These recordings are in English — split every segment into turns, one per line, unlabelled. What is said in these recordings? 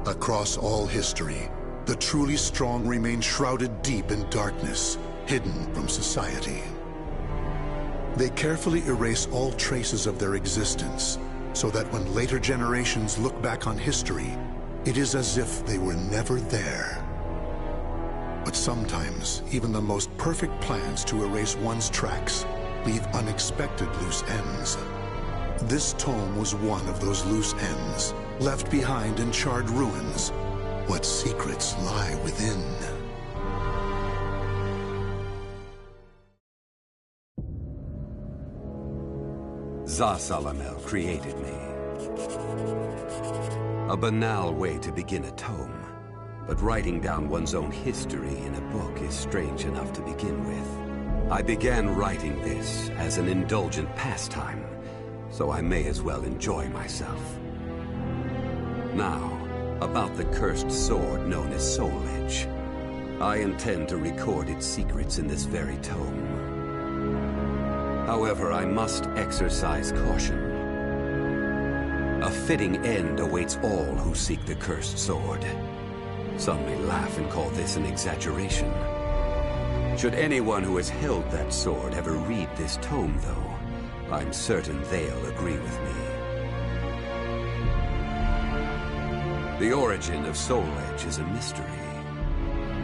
Across all history, the truly strong remain shrouded deep in darkness, hidden from society. They carefully erase all traces of their existence, so that when later generations look back on history, it is as if they were never there. But sometimes, even the most perfect plans to erase one's tracks leave unexpected loose ends. This tome was one of those loose ends, left behind in charred ruins. What secrets lie within?
Ramzass created me. A banal way to begin a tome, but writing down one's own history in a book is strange enough to begin with. I began writing this as an indulgent pastime, so I may as well enjoy myself. Now, about the cursed sword known as Soul Edge. I intend to record its secrets in this very tome. However, I must exercise caution. A fitting end awaits all who seek the cursed sword. Some may laugh and call this an exaggeration. Should anyone who has held that sword ever read this tome, though, I'm certain they'll agree with me. The origin of Soul Edge is a mystery.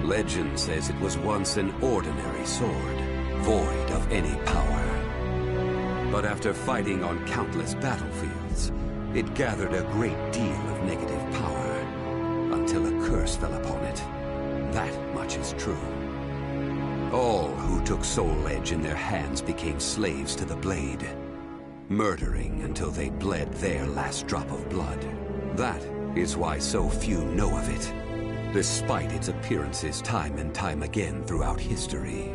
Legend says it was once an ordinary sword, void of any power. But after fighting on countless battlefields, it gathered a great deal of negative power, until a curse fell upon it. That much is true. All who took Soul Edge in their hands became slaves to the blade, murdering until they bled their last drop of blood. That is why so few know of it, despite its appearances time and time again throughout history.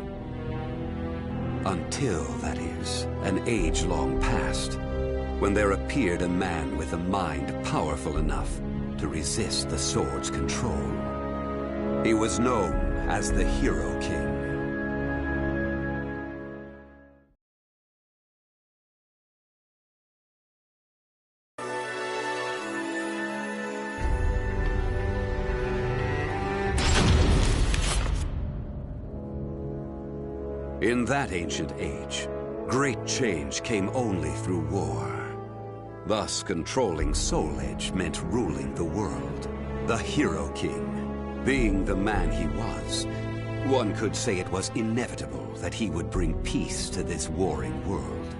Until, that is, an age-long past, when there appeared a man with a mind powerful enough to resist the sword's control. He was known as the Hero King. In that ancient age, great change came only through war. Thus, controlling Soul Edge meant ruling the world. The Hero King, being the man he was, one could say it was inevitable that he would bring peace to this warring world.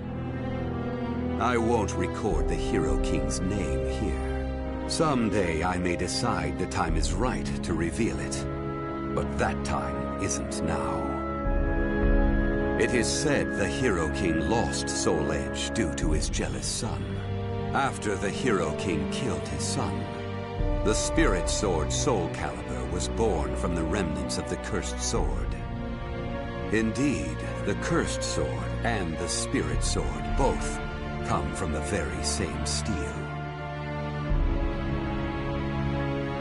I won't record the Hero King's name here. Someday I may decide the time is right to reveal it, but that time isn't now. It is said the Hero King lost Soul Edge due to his jealous son. After the Hero King killed his son, the spirit sword Soul Calibur was born from the remnants of the cursed sword. Indeed, the cursed sword and the spirit sword both come from the very same steel.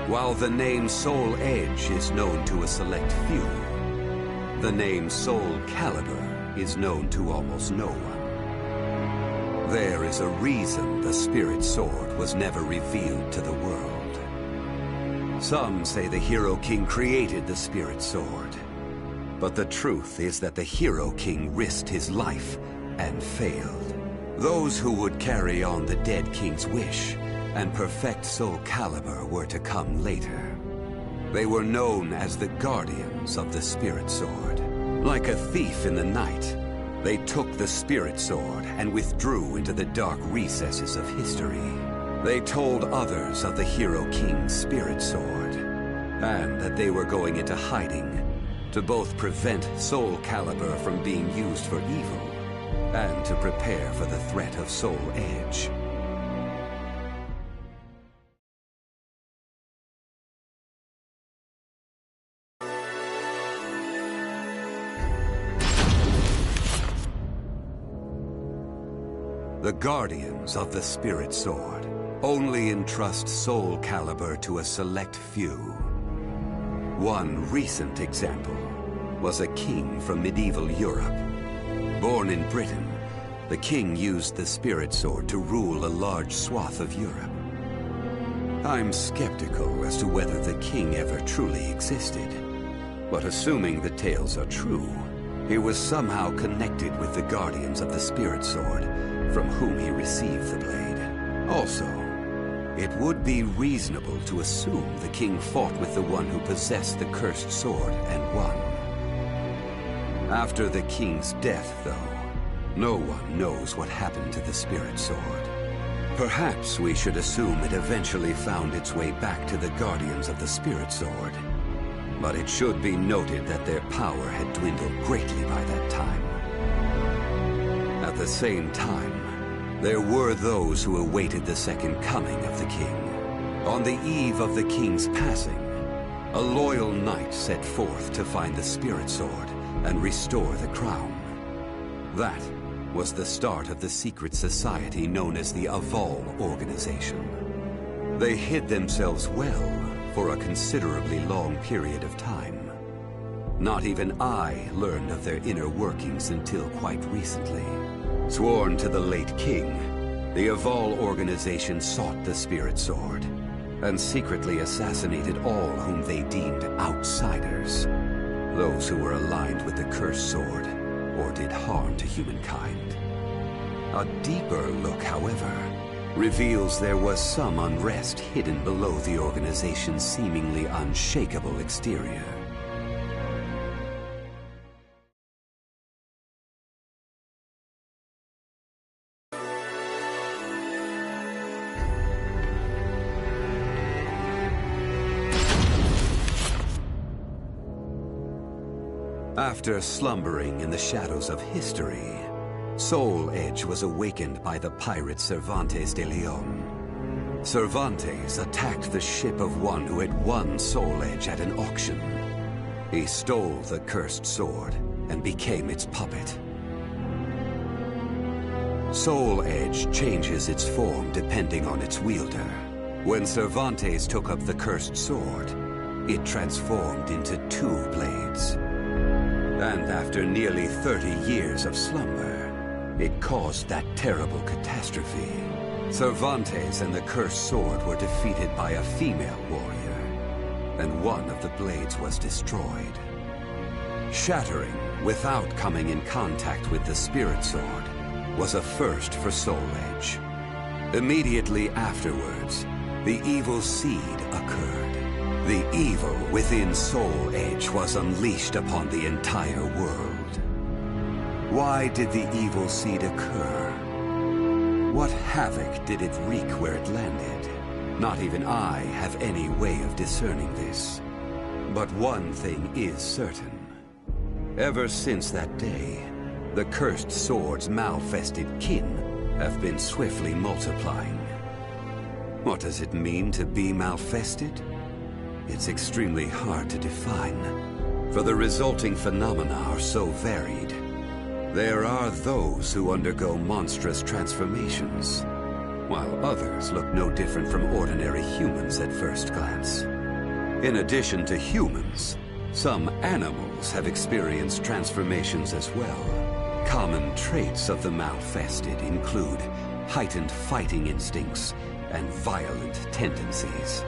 While the name Soul Edge is known to a select few, the name Soul Calibur is known to almost no one. There is a reason the spirit sword was never revealed to the world. Some say the Hero King created the spirit sword, but the truth is that the Hero King risked his life and failed. Those who would carry on the dead king's wish and perfect Soul Calibur were to come later. They were known as the guardians of the spirit sword. Like a thief in the night, they took the spirit sword and withdrew into the dark recesses of history. They told others of the Hero King's spirit sword, and that they were going into hiding to both prevent Soul Calibur from being used for evil, and to prepare for the threat of Soul Edge. The guardians of the spirit sword only entrust Soul Calibur to a select few. One recent example was a king from medieval Europe. Born in Britain, the king used the spirit sword to rule a large swath of Europe. I'm skeptical as to whether the king ever truly existed. But assuming the tales are true, he was somehow connected with the guardians of the Spirit Sword, from whom he received the blade. Also, it would be reasonable to assume the king fought with the one who possessed the cursed sword and won. After the king's death, though, no one knows what happened to the Spirit Sword. Perhaps we should assume it eventually found its way back to the guardians of the Spirit Sword. But it should be noted that their power had dwindled greatly by that time. At the same time, there were those who awaited the second coming of the king. On the eve of the king's passing, a loyal knight set forth to find the Spirit Sword and restore the crown. That was the start of the secret society known as the Aval Organization. They hid themselves well for a considerably long period of time. Not even I learned of their inner workings until quite recently. Sworn to the late king, the Aval Organization sought the Spirit Sword and secretly assassinated all whom they deemed outsiders, those who were aligned with the cursed sword or did harm to humankind. A deeper look, however, reveals there was some unrest hidden below the organization's seemingly unshakable exterior. After slumbering in the shadows of history, Soul Edge was awakened by the pirate Cervantes de Leon. Cervantes attacked the ship of one who had won Soul Edge at an auction. He stole the cursed sword and became its puppet. Soul Edge changes its form depending on its wielder. When Cervantes took up the cursed sword, it transformed into 2 blades. And after nearly 30 years of slumber, it caused that terrible catastrophe. Cervantes and the cursed sword were defeated by a female warrior, and one of the blades was destroyed. Shattering without coming in contact with the Spirit Sword was a first for Soul Edge. Immediately afterwards, the evil seed occurred. The evil within Soul Edge was unleashed upon the entire world. Why did the evil seed occur? What havoc did it wreak where it landed? Not even I have any way of discerning this. But one thing is certain. Ever since that day, the cursed sword's malfested kin have been swiftly multiplying. What does it mean to be malfested? It's extremely hard to define, for the resulting phenomena are so varied. There are those who undergo monstrous transformations, while others look no different from ordinary humans at first glance. In addition to humans, some animals have experienced transformations as well. Common traits of the malfested include heightened fighting instincts and violent tendencies.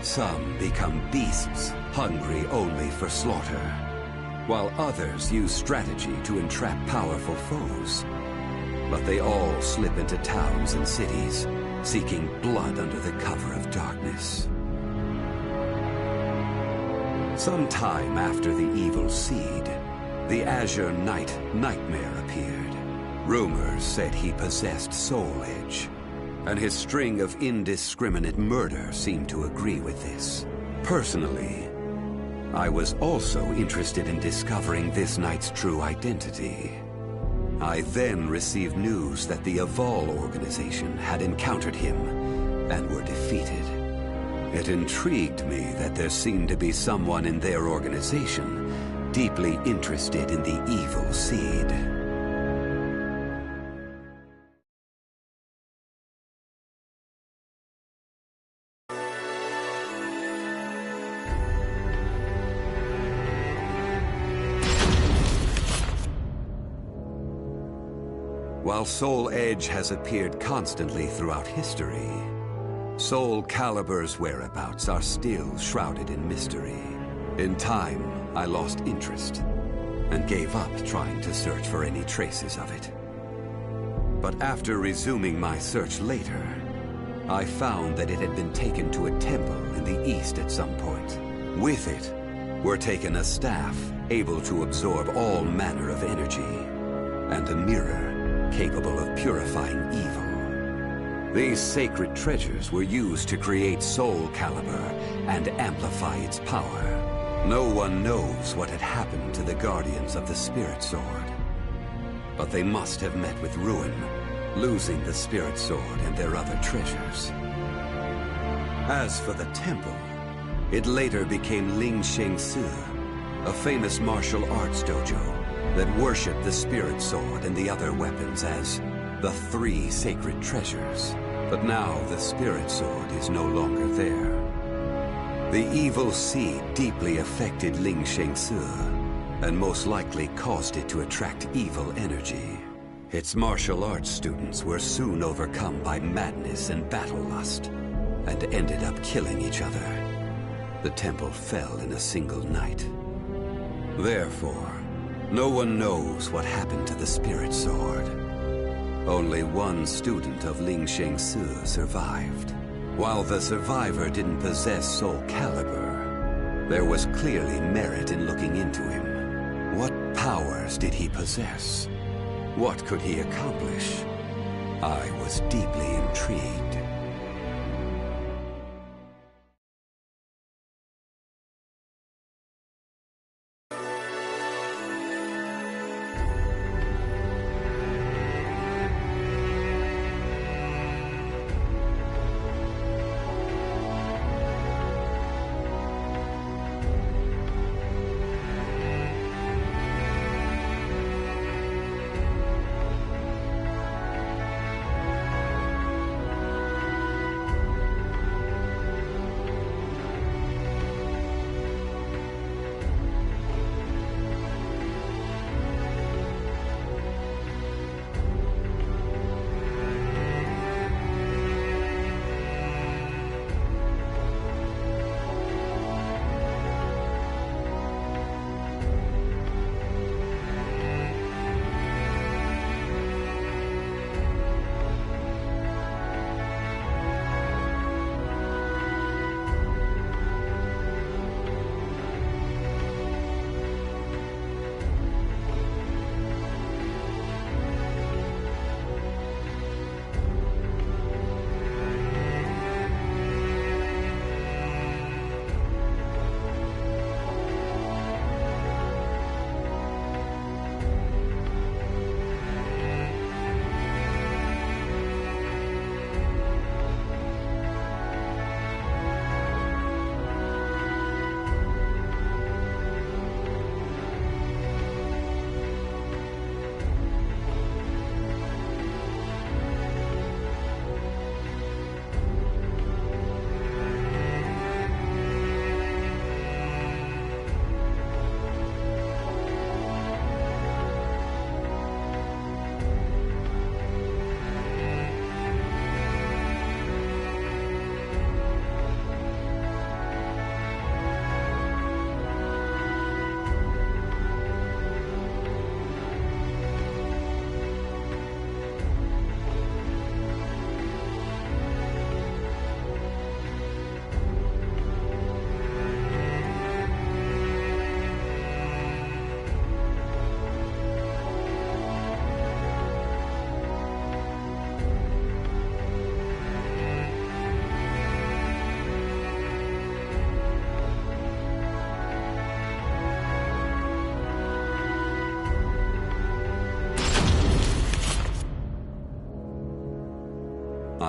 Some become beasts, hungry only for slaughter, while others use strategy to entrap powerful foes. But they all slip into towns and cities, seeking blood under the cover of darkness. Some time after the evil seed, the Azure Knight Nightmare appeared. Rumors said he possessed Soul Edge, and his string of indiscriminate murder seemed to agree with this. Personally, I was also interested in discovering this knight's true identity. I then received news that the Aval Organization had encountered him and were defeated. It intrigued me that there seemed to be someone in their organization deeply interested in the evil seed. While Soul Edge has appeared constantly throughout history, Soul Calibur's whereabouts are still shrouded in mystery. In time, I lost interest and gave up trying to search for any traces of it. But after resuming my search later, I found that it had been taken to a temple in the east at some point. With it were taken a staff able to absorb all manner of energy, and a mirror capable of purifying evil. These sacred treasures were used to create Soul Calibur and amplify its power. No one knows what had happened to the Guardians of the Spirit Sword, but they must have met with ruin, losing the Spirit Sword and their other treasures. As for the temple, it later became Ling Sheng Su, a famous martial arts dojo that worshipped the Spirit Sword and the other weapons as the three sacred treasures. But now the Spirit Sword is no longer there. The evil seed deeply affected Ling Sheng Su, and most likely caused it to attract evil energy. Its martial arts students were soon overcome by madness and battle lust, and ended up killing each other. The temple fell in a single night. Therefore, no one knows what happened to the Spirit Sword. Only one student of Ling Sheng Su survived. While the survivor didn't possess Soul Calibur, there was clearly merit in looking into him. What powers did he possess? What could he accomplish? I was deeply intrigued.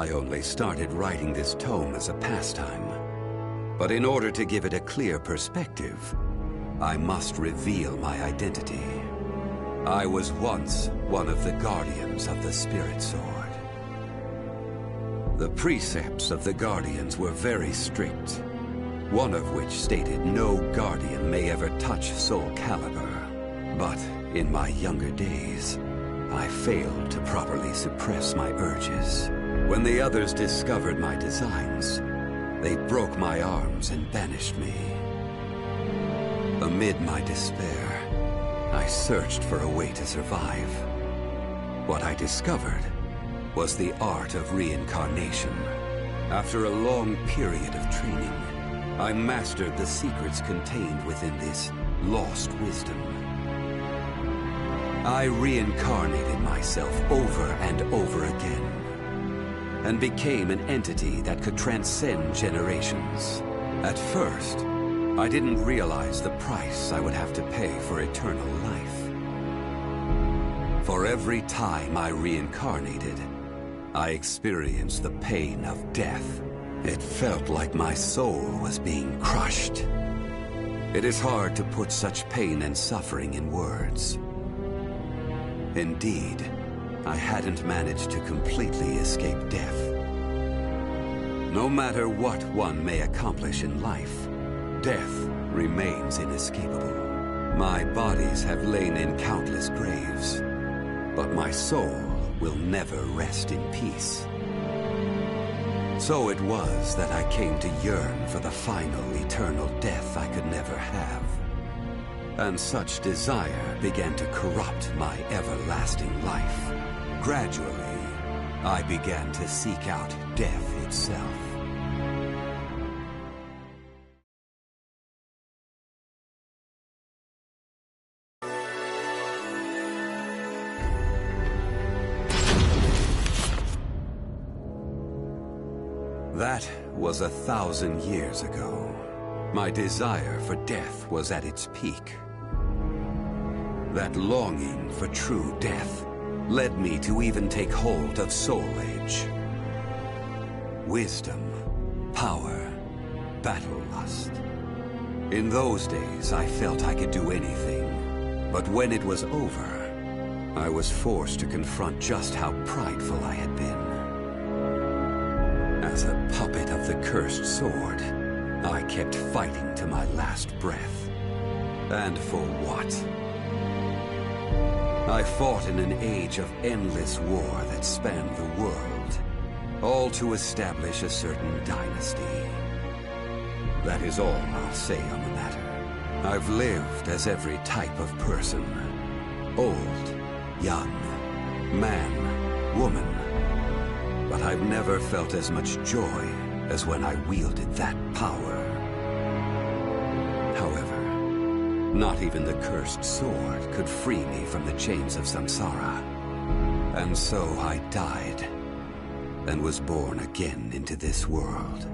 I only started writing this tome as a pastime. But in order to give it a clear perspective, I must reveal my identity. I was once one of the Guardians of the Spirit Sword. The precepts of the Guardians were very strict, one of which stated no Guardian may ever touch Soul Calibur. But in my younger days, I failed to properly suppress my urges. When the others discovered my designs, they broke my arms and banished me. Amid my despair, I searched for a way to survive. What I discovered was the art of reincarnation. After a long period of training, I mastered the secrets contained within this lost wisdom. I reincarnated myself over and over again, and became an entity that could transcend generations. At first, I didn't realize the price I would have to pay for eternal life. For every time I reincarnated, I experienced the pain of death. It felt like my soul was being crushed. It is hard to put such pain and suffering in words. Indeed, I hadn't managed to completely escape death. No matter what one may accomplish in life, death remains inescapable. My bodies have lain in countless graves, but my soul will never rest in peace. So it was that I came to yearn for the final eternal death I could never have. And such desire began to corrupt my everlasting life. Gradually, I began to seek out death itself. That was 1,000 years ago. My desire for death was at its peak. That longing for true death led me to even take hold of Soul Edge. Wisdom, power, battle lust. In those days, I felt I could do anything. But when it was over, I was forced to confront just how prideful I had been. As a puppet of the cursed sword, I kept fighting to my last breath. And for what? I fought in an age of endless war that spanned the world, all to establish a certain dynasty. That is all I'll say on the matter. I've lived as every type of person. Old, young, man, woman. But I've never felt as much joy as when I wielded that power. However, not even the cursed sword could free me from the chains of samsara. And so I died, and was born again into this world.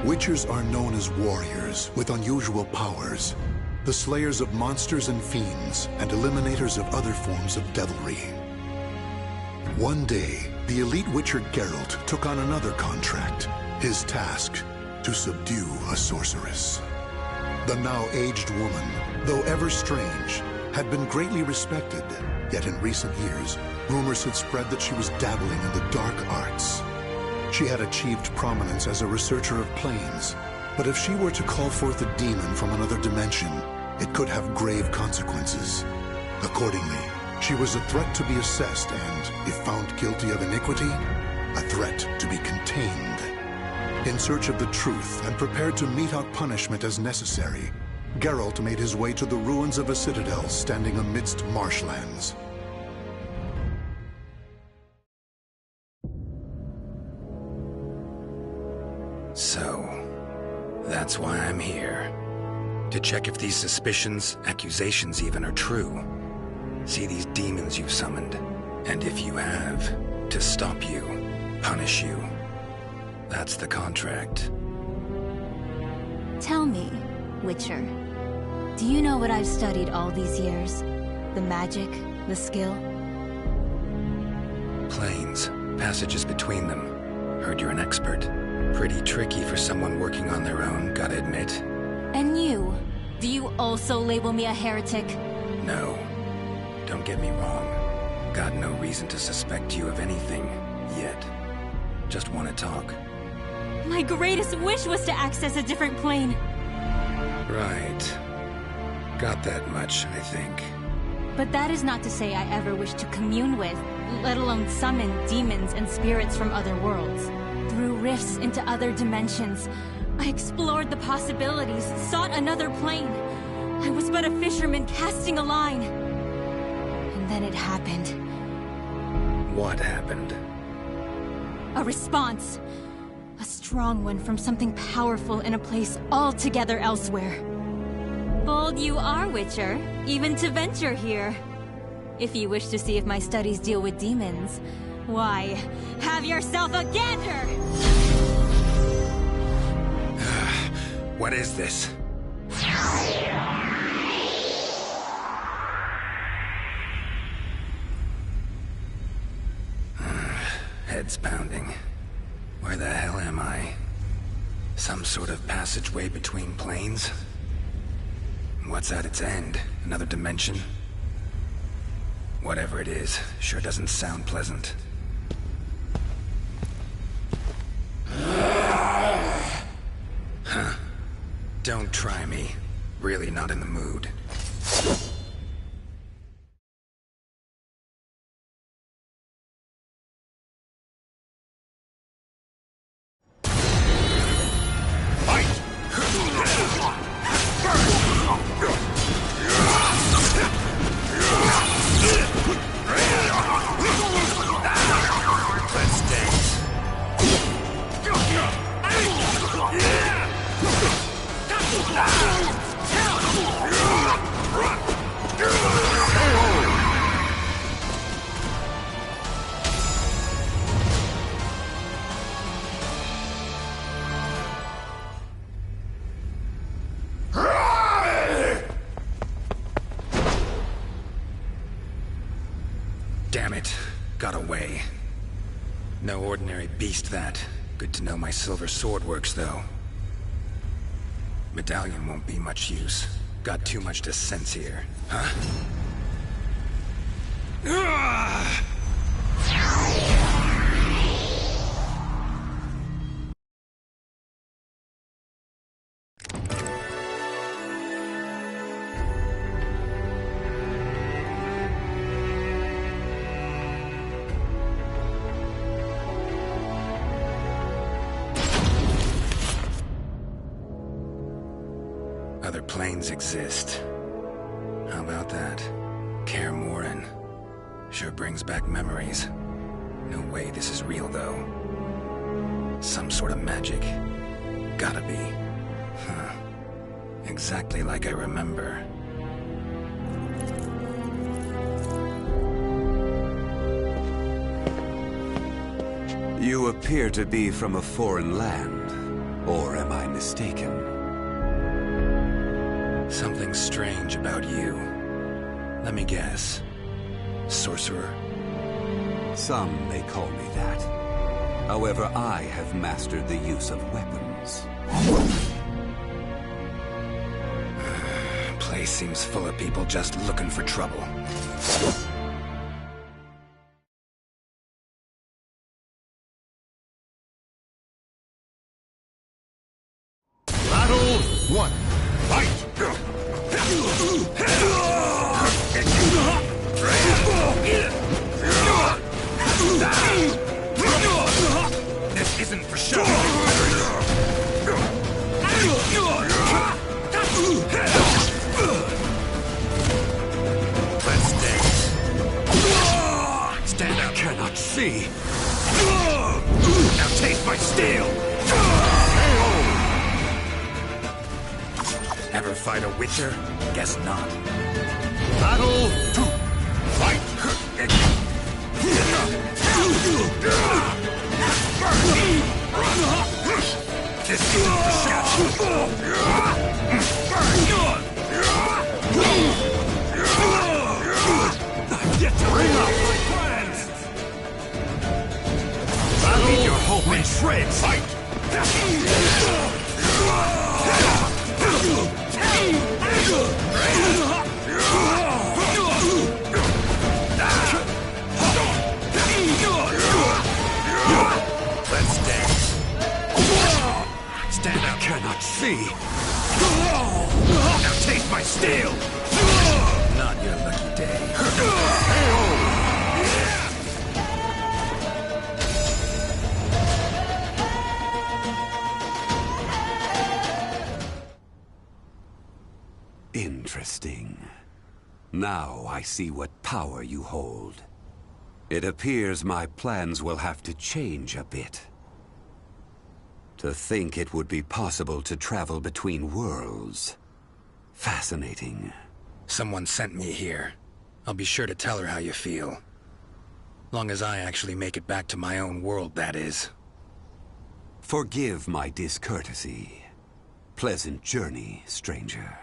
Witchers are known as warriors with unusual powers, the slayers of monsters and fiends, and eliminators of other forms of devilry. One day, the elite witcher Geralt took on another contract, his task, to subdue a sorceress. The now aged woman, though ever strange, had been greatly respected, yet in recent years, rumors had spread that she was dabbling in the dark arts. She had achieved prominence as a researcher of planes, but if she were to call forth a demon from another dimension, it could have grave consequences. Accordingly, she was a threat to be assessed and, if found guilty of iniquity, a threat to be contained. In search of the truth and prepared to mete out punishment as necessary, Geralt made his way to the ruins of a citadel standing amidst marshlands.
So, that's why I'm here. To check if these suspicions, accusations even, are true. See these demons you've summoned, and if you have, to stop you, punish you. That's the contract.
Tell me, Witcher, do you know what I've studied all these years? The magic, the skill?
planes, passages between them. Heard you're an expert. Pretty tricky for someone working on their own, gotta admit.
And you? Do you also label me a heretic?
No. Don't get me wrong. Got no reason to suspect you of anything, yet. Just want to talk.
My greatest wish was to access a different plane.
Right. Got that much, I think.
But that is not to say I ever wished to commune with, let alone summon demons and spirits from other worlds. Through rifts into other dimensions, I explored the possibilities, sought another plane. I was but a fisherman casting a line. And then it happened.
What happened?
A response. A strong one from something powerful in a place altogether elsewhere. Bold you are, Witcher, even to venture here. If you wish to see if my studies deal with demons, why, have yourself a gander!
What is this? Head's pounding. Where the hell am I? Some sort of passageway between planes? What's at its end? Another dimension? Whatever it is, sure doesn't sound pleasant. Huh. Don't try me. Really not in the mood. Damn it. Got away. No ordinary beast, that. Good to know my silver sword works, though. Medallion won't be much use. Got too much to sense here. Huh? Other planes exist. How about that? Kaer Morhen. Sure brings back memories. No way this is real, though. Some sort of magic. Gotta be. Huh. Exactly like I remember.
You appear to be from a foreign land. Or am I mistaken?
Something strange about you. Let me guess. Sorcerer?
Some may call me that. However, I have mastered the use of weapons.
Place seems full of people just looking for trouble.
Battle 1. Fight!
This isn't for show. Let's dance. Stand up.
Cannot see.
Now taste my steel. Ever fight a Witcher? Guess not.
Battle 2. Fight!
This isn't for show.
I've yet to bring up my plans!
shreds! Fight! Let's dance. Stand up.
Cannot see.
Now taste my steel. Not your lucky day.
Interesting. Now I see what power you hold. It appears my plans will have to change a bit. To think it would be possible to travel between worlds. Fascinating.
Someone sent me here. I'll be sure to tell her how you feel. Long as I actually make it back to my own world, that is.
Forgive my discourtesy. Pleasant journey, stranger.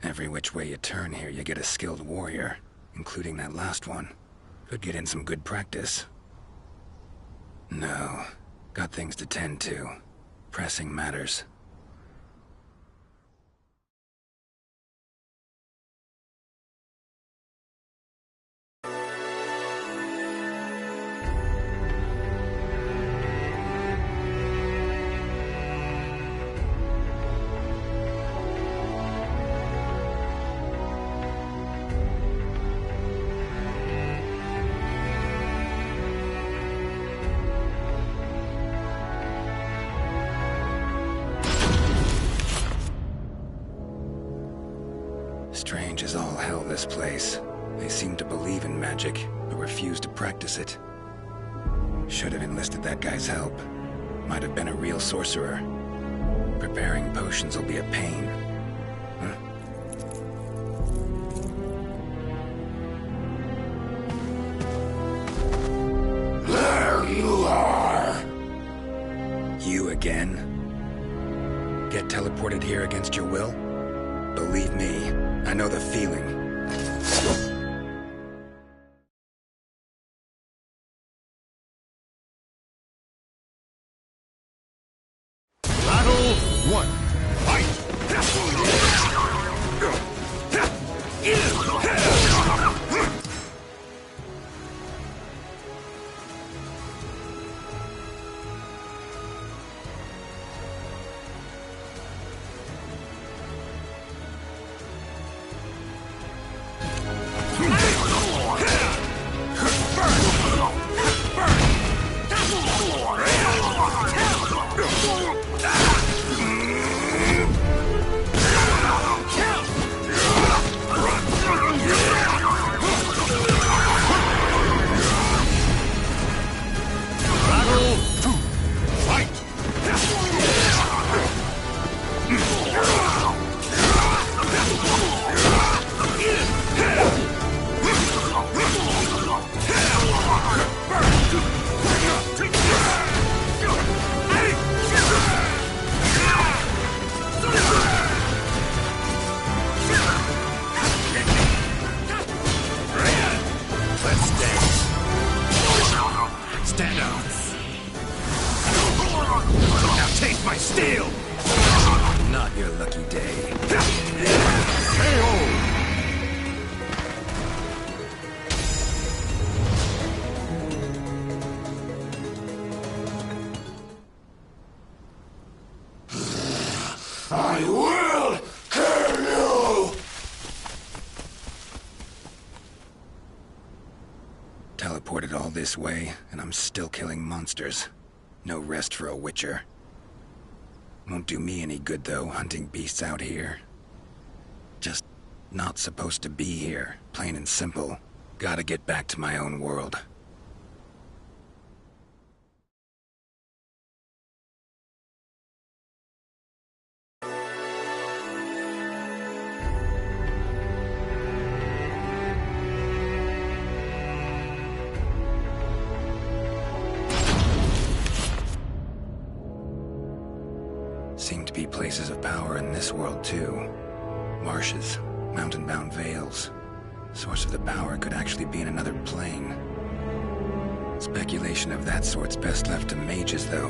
Every which way you turn here, you get a skilled warrior, including that last one. Could get in some good practice. No. Got things to tend to. Pressing matters. Strange as all hell, this place. They seem to believe in magic, but refuse to practice it. Should have enlisted that guy's help. Might have been a real sorcerer. Preparing potions will be a pain. Huh?
There you are!
You again? Get teleported here against your will? Believe me, I know the feeling.
Battle 1. Fight! I will kill you!
Teleported all this way, and I'm still killing monsters. No rest for a witcher. Won't do me any good, though, hunting beasts out here. Just not supposed to be here, plain and simple. Gotta get back to my own world. Seem to be places of power in this world, too. Marshes, mountain-bound vales. Source of the power could actually be in another plane. Speculation of that sort's best left to mages, though.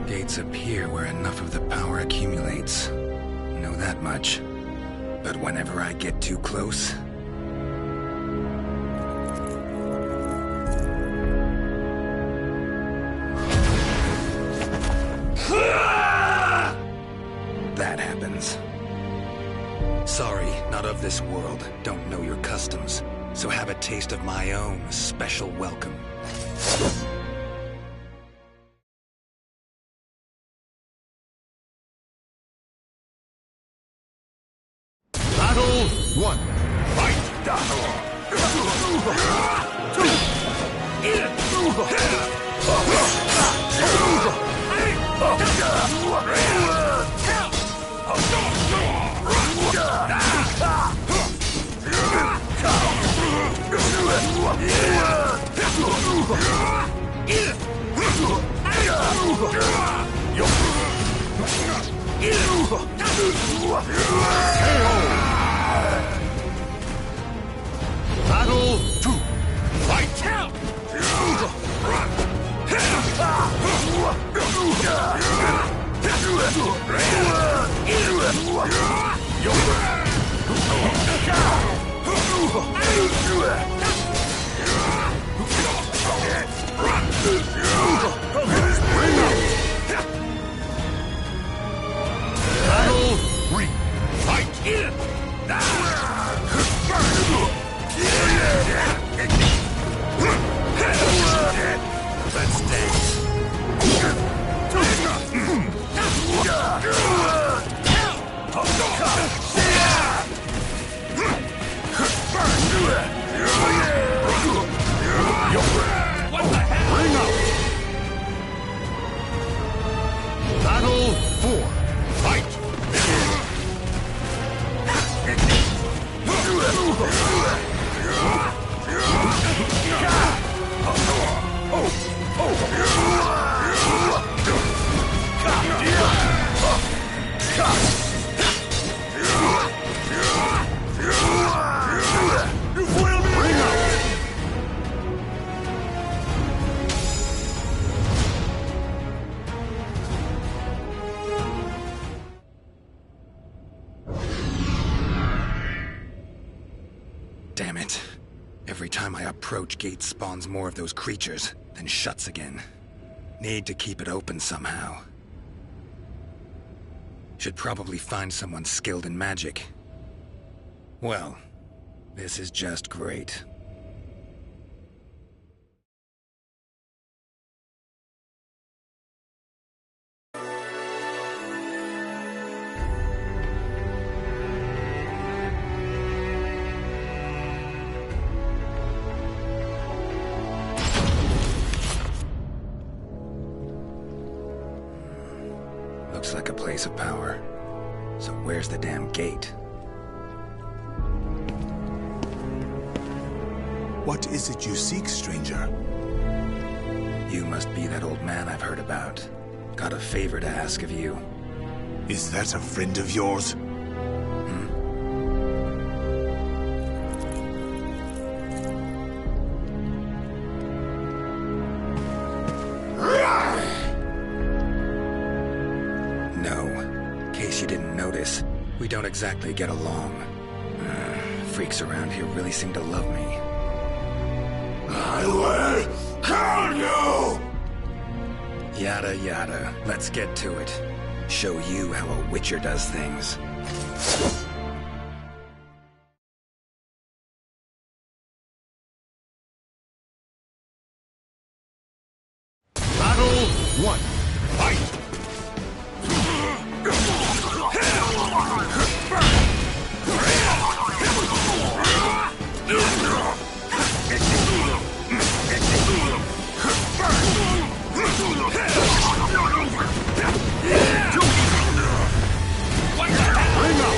Gates appear where enough of the power accumulates. Know that much. But whenever I get too close... that happens. Sorry, not of this world. Don't know your customs. So have a taste of my own special welcome.
Battle 1. Fight! Battle 2. Fight! Battle 3. Fight!
Let's dance.
What the hell? Bring out! Battle 4. Fight!
Damn it. Every time I approach, Gate spawns more of those creatures, then shuts again. Need to keep it open somehow. Should probably find someone skilled in magic. Well, this is just great. Looks like a place of power. So where's the damn gate?
What is it you seek, stranger?
You must be that old man I've heard about. Got a favor to ask of you.
Is that a friend of yours?
No. In case you didn't notice, we don't exactly get along. Freaks around here really seem to love me.
I will kill you!
Yada yada. Let's get to it. Show you how a Witcher does things.
Battle 1. Fight! Bring out!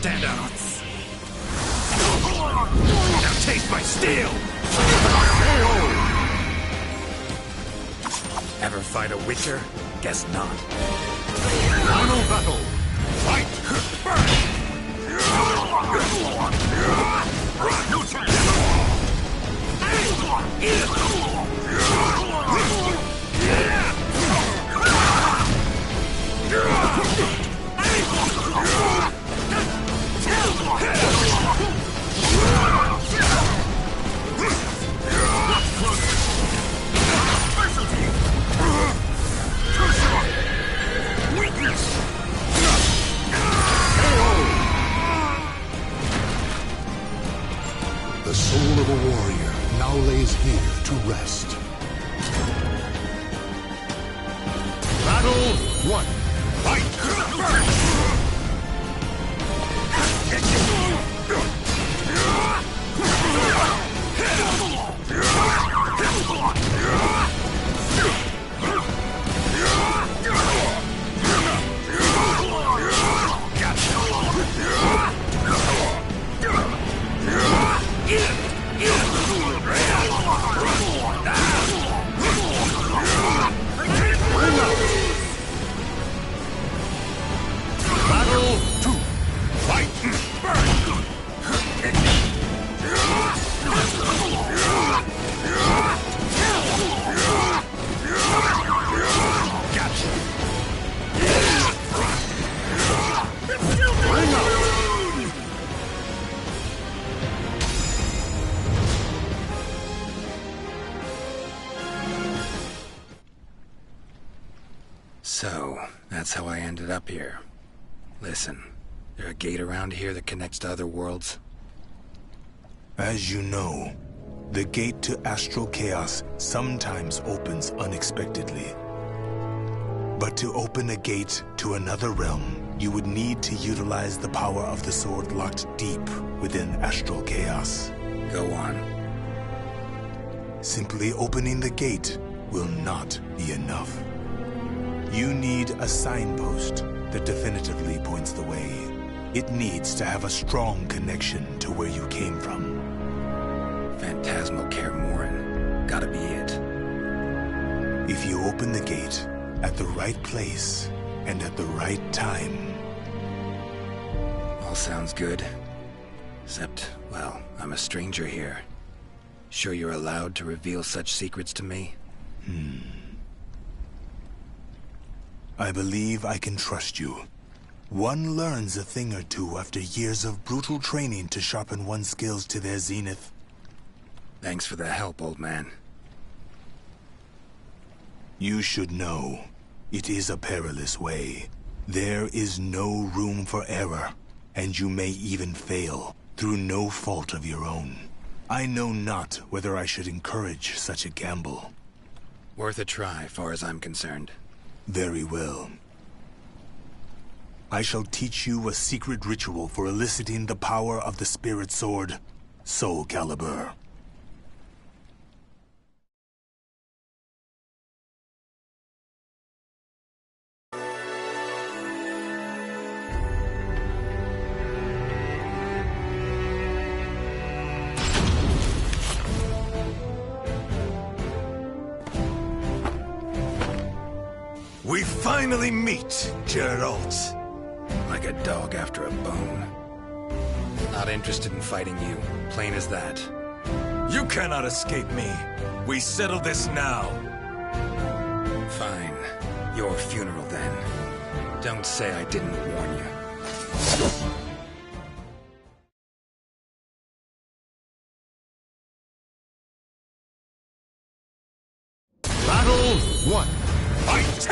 stand out. Now taste my steel! Ever fight a witcher? Guess not.
Final battle! Fight! No chance!
The soul of a warrior now lays here to rest.
Battle 1. Fight! Battle 2. Fight!
So, that's how I ended up here. Listen, there a gate around here that connects to other worlds?
As you know, the gate to astral chaos sometimes opens unexpectedly. But to open a gate to another realm, you would need to utilize the power of the sword locked deep within astral chaos.
Go on.
Simply opening the gate will not be enough. You need a signpost that definitively points the way. It needs to have a strong connection to where you came from.
Phantasmal Care Morin. Gotta be it.
If you open the gate at the right place and at the right time.
All sounds good. Except, well, I'm a stranger here. Sure you're allowed to reveal such secrets to me?
I believe I can trust you. One learns a thing or two after years of brutal training to sharpen one's skills to their zenith.
Thanks for the help, old man.
You should know, it is a perilous way. There is no room for error, and you may even fail, through no fault of your own. I know not whether I should encourage such a gamble.
Worth a try, far as I'm concerned.
Very well. I shall teach you a secret ritual for eliciting the power of the spirit sword, Soul Calibur.
We finally meet, Geralt.
Like a dog after a bone. Not interested in fighting you. Plain as that.
You cannot escape me. We settle this now.
Fine. Your funeral, then. Don't say I didn't warn you.
Battle 1. Fight!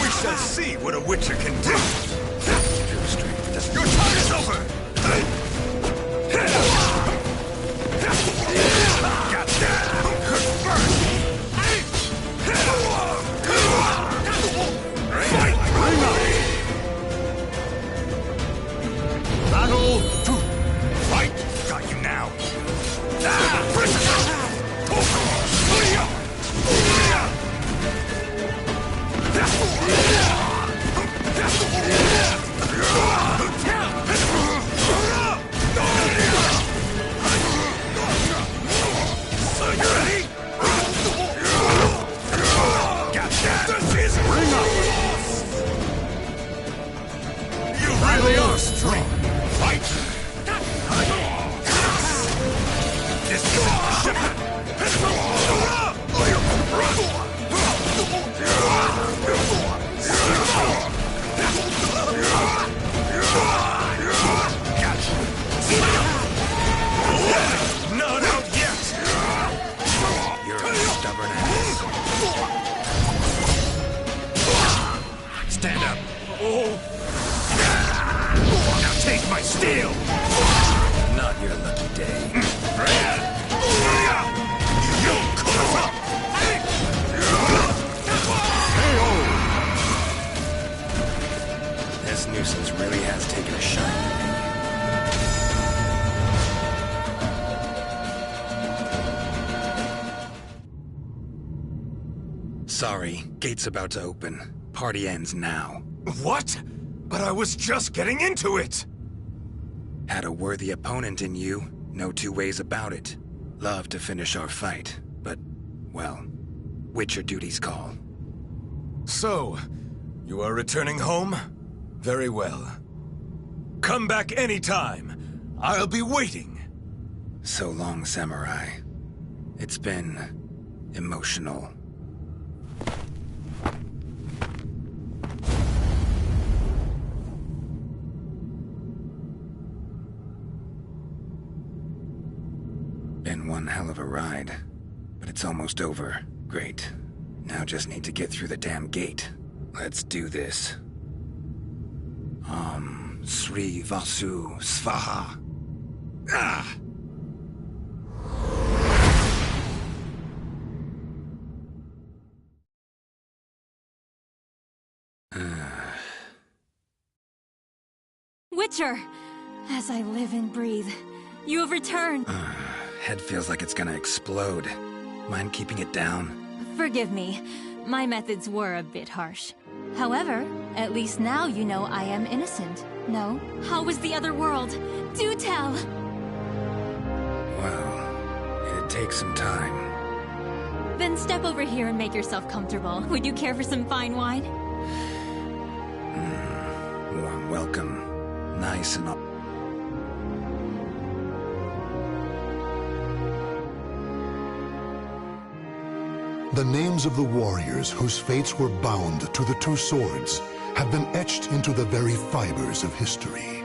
We shall see what a witcher can do.
True strength doesn't...
Your time is over! Got that! Fight! Bring up! Battle 2. Fight! Got you now. Steel!
Not your lucky day. This nuisance really has taken a shine to me. Sorry, gate's about to open. Party ends now.
What? But I was just getting into it!
Had a worthy opponent in you, no two ways about it. Love to finish our fight, but, well, Witcher duties call.
So, you are returning home? Very well. Come back anytime. I'll be waiting.
So long, Samurai. It's been emotional. Been one hell of a ride, but it's almost over. Great. Now just need to get through the damn gate. Let's do this. Sri Vasu Svaha. Ah!
Witcher! As I live and breathe, you have returned.
Head feels like it's gonna explode. Mind keeping it down?
Forgive me. My methods were a bit harsh. However, at least now you know I am innocent. No? How was the other world? Do tell!
Well, it'd take some time.
Then step over here and make yourself comfortable. Would you care for some fine wine?
Warm welcome. Nice and all.
The names of the warriors whose fates were bound to the two swords have been etched into the very fibers of history.